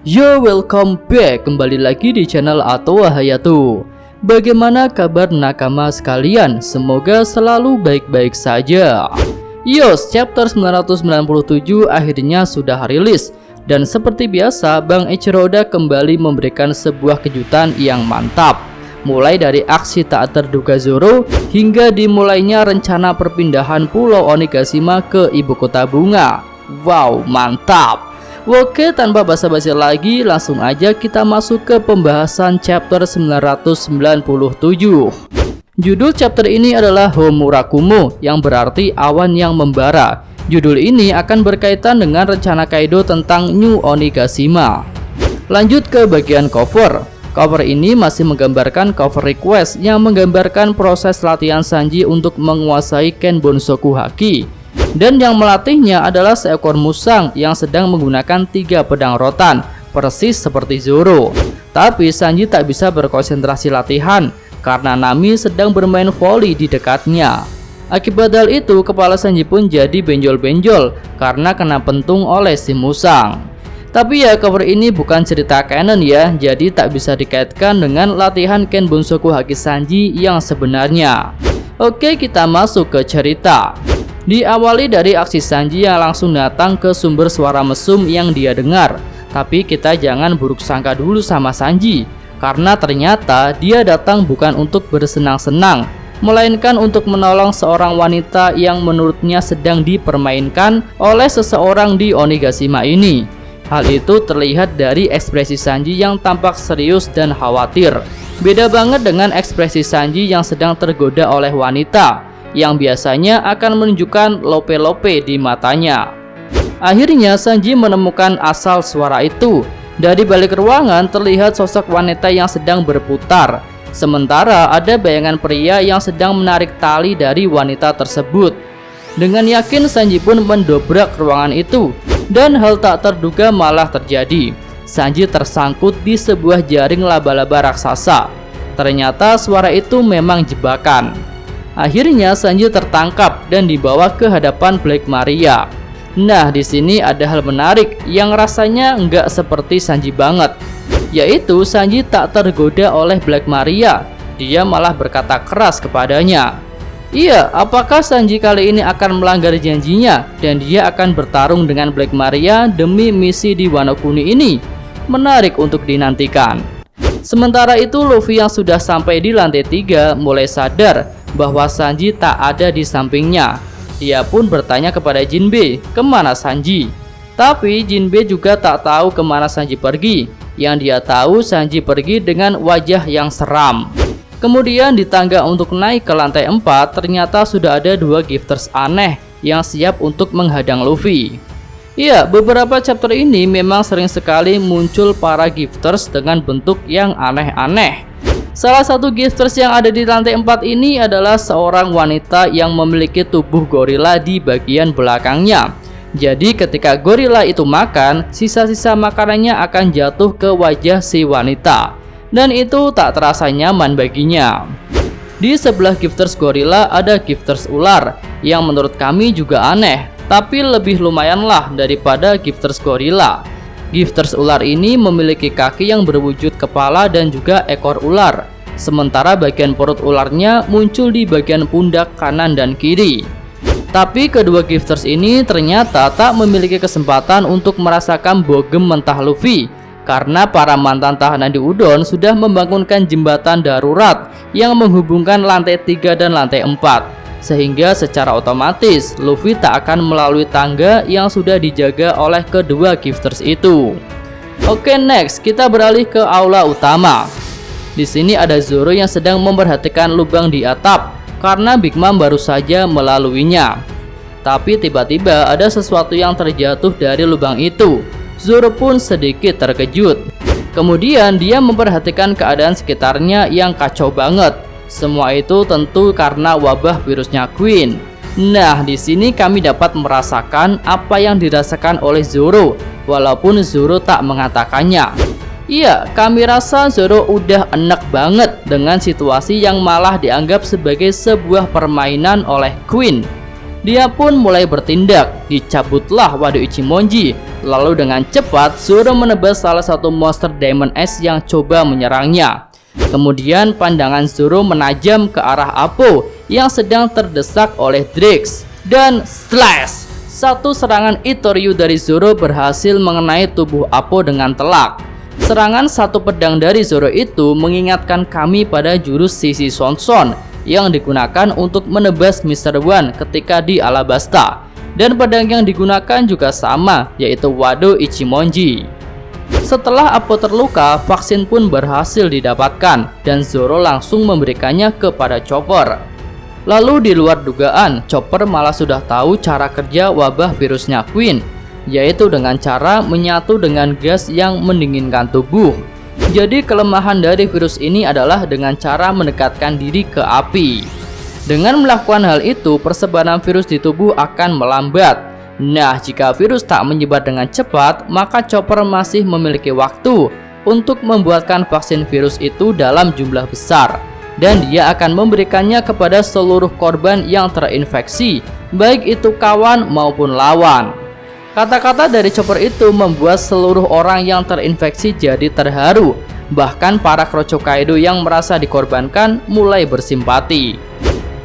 Yo, welcome back, kembali lagi di channel Atowa Hayato. Bagaimana kabar nakama sekalian? Semoga selalu baik-baik saja. Yos, chapter 997 akhirnya sudah rilis. Dan seperti biasa, Bang Eiichiro Oda kembali memberikan sebuah kejutan yang mantap. Mulai dari aksi tak terduga Zoro, hingga dimulainya rencana perpindahan Pulau Onigashima ke ibu kota bunga. Wow, mantap. Oke, tanpa basa-basi lagi, langsung aja kita masuk ke pembahasan chapter 997. Judul chapter ini adalah Homurakumo, yang berarti awan yang membara. Judul ini akan berkaitan dengan rencana Kaido tentang New Onigashima. Lanjut ke bagian cover. Cover ini masih menggambarkan cover request yang menggambarkan proses latihan Sanji untuk menguasai Ken Bonsoku Haki. Dan yang melatihnya adalah seekor musang yang sedang menggunakan 3 pedang rotan, persis seperti Zoro. Tapi Sanji tak bisa berkonsentrasi latihan karena Nami sedang bermain voli di dekatnya. Akibat hal itu, kepala Sanji pun jadi benjol-benjol karena kena pentung oleh si musang. Tapi ya, cover ini bukan cerita canon ya, jadi tak bisa dikaitkan dengan latihan Ken Bonsoku Haki Sanji yang sebenarnya. Oke, kita masuk ke cerita. Diawali dari aksi Sanji yang langsung datang ke sumber suara mesum yang dia dengar. Tapi kita jangan buruk sangka dulu sama Sanji, karena ternyata dia datang bukan untuk bersenang-senang, melainkan untuk menolong seorang wanita yang menurutnya sedang dipermainkan oleh seseorang di Onigashima ini. Hal itu terlihat dari ekspresi Sanji yang tampak serius dan khawatir. Beda banget dengan ekspresi Sanji yang sedang tergoda oleh wanita, yang biasanya akan menunjukkan lope-lope di matanya. Akhirnya Sanji menemukan asal suara itu. Dari balik ruangan terlihat sosok wanita yang sedang berputar. Sementara ada bayangan pria yang sedang menarik tali dari wanita tersebut. Dengan yakin Sanji pun mendobrak ruangan itu. Dan hal tak terduga malah terjadi. Sanji tersangkut di sebuah jaring laba-laba raksasa. Ternyata suara itu memang jebakan. Akhirnya Sanji tertangkap dan dibawa ke hadapan Black Maria. Nah, di sini ada hal menarik yang rasanya nggak seperti Sanji banget, yaitu Sanji tak tergoda oleh Black Maria. Dia malah berkata keras kepadanya. Iya, apakah Sanji kali ini akan melanggar janjinya dan dia akan bertarung dengan Black Maria demi misi di Wano Kuni ini? Menarik untuk dinantikan. Sementara itu Luffy yang sudah sampai di lantai 3 mulai sadar bahwa Sanji tak ada di sampingnya. Dia pun bertanya kepada Jinbe, kemana Sanji? Tapi Jinbe juga tak tahu kemana Sanji pergi. Yang dia tahu Sanji pergi dengan wajah yang seram. Kemudian di tangga untuk naik ke lantai 4 ternyata sudah ada 2 gifters aneh yang siap untuk menghadang Luffy. Iya, beberapa chapter ini memang sering sekali muncul para gifters dengan bentuk yang aneh-aneh. Salah satu gifters yang ada di lantai 4 ini adalah seorang wanita yang memiliki tubuh gorila di bagian belakangnya. Jadi ketika gorila itu makan, sisa-sisa makanannya akan jatuh ke wajah si wanita. Dan itu tak terasa nyaman baginya. Di sebelah gifters gorila ada gifters ular, yang menurut kami juga aneh, tapi lebih lumayan lah daripada gifters gorila. Gifters ular ini memiliki kaki yang berwujud kepala dan juga ekor ular. Sementara bagian perut ularnya muncul di bagian pundak kanan dan kiri. Tapi kedua gifters ini ternyata tak memiliki kesempatan untuk merasakan bogem mentah Luffy, karena para mantan tahanan di Udon sudah membangunkan jembatan darurat yang menghubungkan lantai 3 dan lantai 4. Sehingga secara otomatis Luffy tak akan melalui tangga yang sudah dijaga oleh kedua gifters itu. Oke, next kita beralih ke aula utama. Di sini ada Zoro yang sedang memperhatikan lubang di atap karena Big Mom baru saja melaluinya. Tapi tiba-tiba ada sesuatu yang terjatuh dari lubang itu. Zoro pun sedikit terkejut. Kemudian dia memperhatikan keadaan sekitarnya yang kacau banget. Semua itu tentu karena wabah virusnya Queen. Nah, di sini kami dapat merasakan apa yang dirasakan oleh Zoro, walaupun Zoro tak mengatakannya. Iya, kami rasa Zoro udah enek banget dengan situasi yang malah dianggap sebagai sebuah permainan oleh Queen. Dia pun mulai bertindak, dicabutlah Wado Ichimonji Lalu dengan cepat Zoro menebas salah satu monster Diamond Axe yang coba menyerangnya. Kemudian pandangan Zoro menajam ke arah Appo yang sedang terdesak oleh Drix. Dan slash! Satu serangan Itoryu dari Zoro berhasil mengenai tubuh Appo dengan telak. Serangan satu pedang dari Zoro itu mengingatkan kami pada jurus Sisi Sonson yang digunakan untuk menebas Mr. One ketika di Alabasta. Dan pedang yang digunakan juga sama, yaitu Wado Ichimonji. Setelah Appo terluka, vaksin pun berhasil didapatkan dan Zoro langsung memberikannya kepada Chopper. Lalu di luar dugaan, Chopper malah sudah tahu cara kerja wabah virusnya Queen, yaitu dengan cara menyatu dengan gas yang mendinginkan tubuh. Jadi kelemahan dari virus ini adalah dengan cara mendekatkan diri ke api. Dengan melakukan hal itu, persebaran virus di tubuh akan melambat. Nah, jika virus tak menyebar dengan cepat, maka Chopper masih memiliki waktu untuk membuatkan vaksin virus itu dalam jumlah besar. Dan dia akan memberikannya kepada seluruh korban yang terinfeksi, baik itu kawan maupun lawan. Kata-kata dari Chopper itu membuat seluruh orang yang terinfeksi jadi terharu. Bahkan para Kroco Kaido yang merasa dikorbankan mulai bersimpati.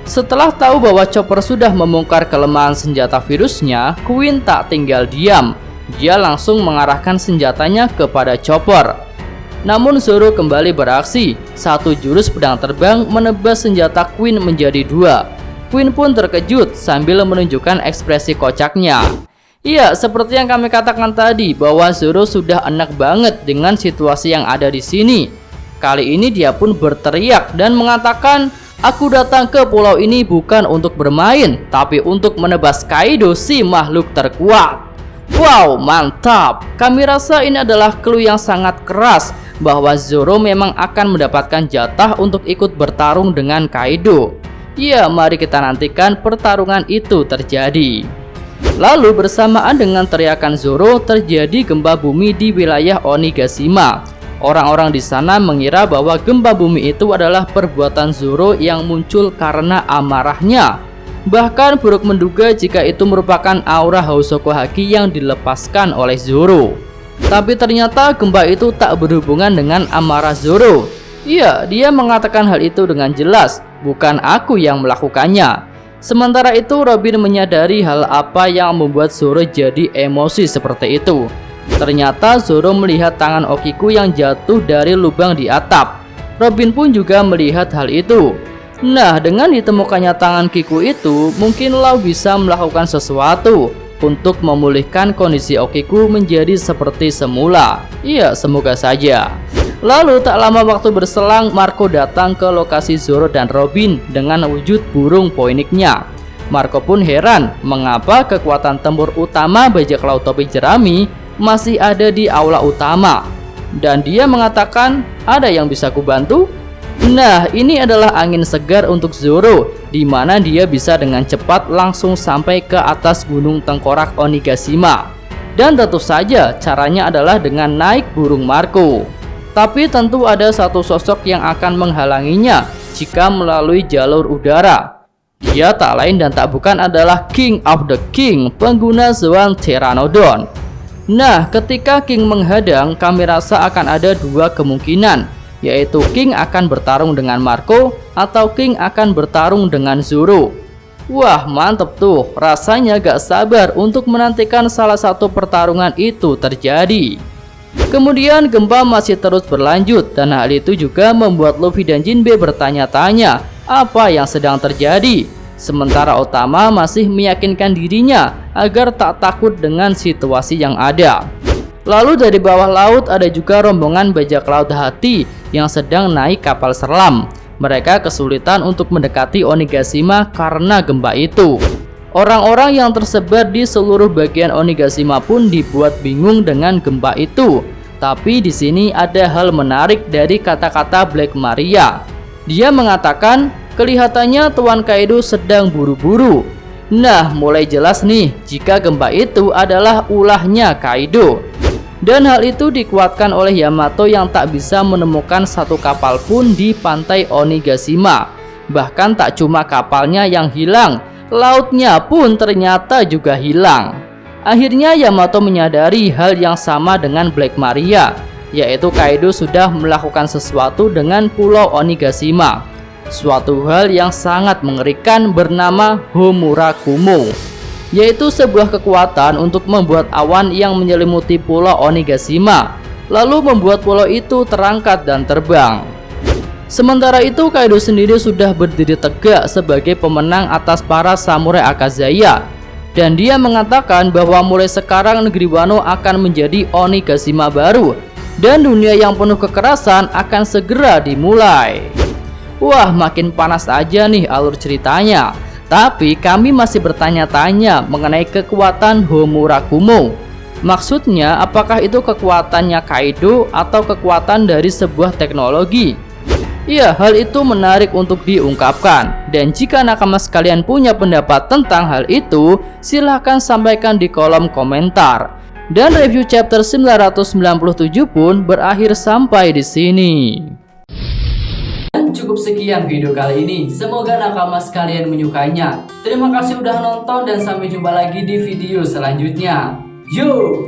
Setelah tahu bahwa Chopper sudah membongkar kelemahan senjata virusnya, Queen tak tinggal diam. Dia langsung mengarahkan senjatanya kepada Chopper. Namun Zoro kembali beraksi. Satu jurus pedang terbang menebas senjata Queen menjadi dua. Queen pun terkejut sambil menunjukkan ekspresi kocaknya. Iya, seperti yang kami katakan tadi bahwa Zoro sudah enak banget dengan situasi yang ada di sini. Kali ini dia pun berteriak dan mengatakan, "Aku datang ke pulau ini bukan untuk bermain, tapi untuk menebas Kaido, si makhluk terkuat." Wow, mantap. Kami rasa ini adalah clue yang sangat keras bahwa Zoro memang akan mendapatkan jatah untuk ikut bertarung dengan Kaido. Ya, mari kita nantikan pertarungan itu terjadi. Lalu bersamaan dengan teriakan Zoro, terjadi gempa bumi di wilayah Onigashima. Orang-orang di sana mengira bahwa gempa bumi itu adalah perbuatan Zoro yang muncul karena amarahnya. Bahkan Brook menduga jika itu merupakan aura Housoko Haki yang dilepaskan oleh Zoro. Tapi ternyata gempa itu tak berhubungan dengan amarah Zoro. Iya, dia mengatakan hal itu dengan jelas, "Bukan aku yang melakukannya." Sementara itu Robin menyadari hal apa yang membuat Zoro jadi emosi seperti itu. Ternyata Zoro melihat tangan Okiku yang jatuh dari lubang di atap. Robin pun juga melihat hal itu. Nah, dengan ditemukannya tangan Kiku itu, mungkin Lau bisa melakukan sesuatu untuk memulihkan kondisi Okiku menjadi seperti semula. Iya, semoga saja. Lalu tak lama waktu berselang, Marco datang ke lokasi Zoro dan Robin dengan wujud burung poiniknya. Marco pun heran mengapa kekuatan tempur utama bajak laut topi jerami masih ada di aula utama. Dan dia mengatakan, "Ada yang bisa kubantu?" Nah, ini adalah angin segar untuk Zoro, di mana dia bisa dengan cepat langsung sampai ke atas gunung tengkorak Onigashima. Dan tentu saja caranya adalah dengan naik burung Marco. Tapi tentu ada satu sosok yang akan menghalanginya jika melalui jalur udara. Dia tak lain dan tak bukan adalah King of the King, pengguna Zoan Pteranodon. Nah, ketika King menghadang, kami rasa akan ada dua kemungkinan, yaitu King akan bertarung dengan Marco atau King akan bertarung dengan Zoro. Wah, mantep tuh, rasanya gak sabar untuk menantikan salah satu pertarungan itu terjadi. Kemudian gempa masih terus berlanjut dan hal itu juga membuat Luffy dan Jinbe bertanya-tanya apa yang sedang terjadi. Sementara Otama masih meyakinkan dirinya agar tak takut dengan situasi yang ada. Lalu dari bawah laut ada juga rombongan bajak laut hati yang sedang naik kapal selam. Mereka kesulitan untuk mendekati Onigashima karena gempa itu. Orang-orang yang tersebar di seluruh bagian Onigashima pun dibuat bingung dengan gempa itu. Tapi di sini ada hal menarik dari kata-kata Black Maria. Dia mengatakan, kelihatannya Tuan Kaido sedang buru-buru. Nah, mulai jelas nih jika gempa itu adalah ulahnya Kaido. Dan hal itu dikuatkan oleh Yamato yang tak bisa menemukan satu kapal pun di pantai Onigashima. Bahkan tak cuma kapalnya yang hilang, lautnya pun ternyata juga hilang. Akhirnya Yamato menyadari hal yang sama dengan Black Maria, yaitu Kaido sudah melakukan sesuatu dengan Pulau Onigashima. Suatu hal yang sangat mengerikan bernama Homurakumo, yaitu sebuah kekuatan untuk membuat awan yang menyelimuti Pulau Onigashima, lalu membuat pulau itu terangkat dan terbang. Sementara itu Kaido sendiri sudah berdiri tegak sebagai pemenang atas para samurai Akazaya, dan dia mengatakan bahwa mulai sekarang negeri Wano akan menjadi Onigashima baru, dan dunia yang penuh kekerasan akan segera dimulai. Wah, makin panas aja nih alur ceritanya. Tapi kami masih bertanya-tanya mengenai kekuatan Homurakumo. Maksudnya, apakah itu kekuatannya Kaido atau kekuatan dari sebuah teknologi? Ya, hal itu menarik untuk diungkapkan. Dan jika nakama sekalian punya pendapat tentang hal itu, silahkan sampaikan di kolom komentar. Dan review chapter 997 pun berakhir sampai di sini. Dan cukup sekian video kali ini. Semoga nakama sekalian menyukainya. Terima kasih udah nonton dan sampai jumpa lagi di video selanjutnya. Yo!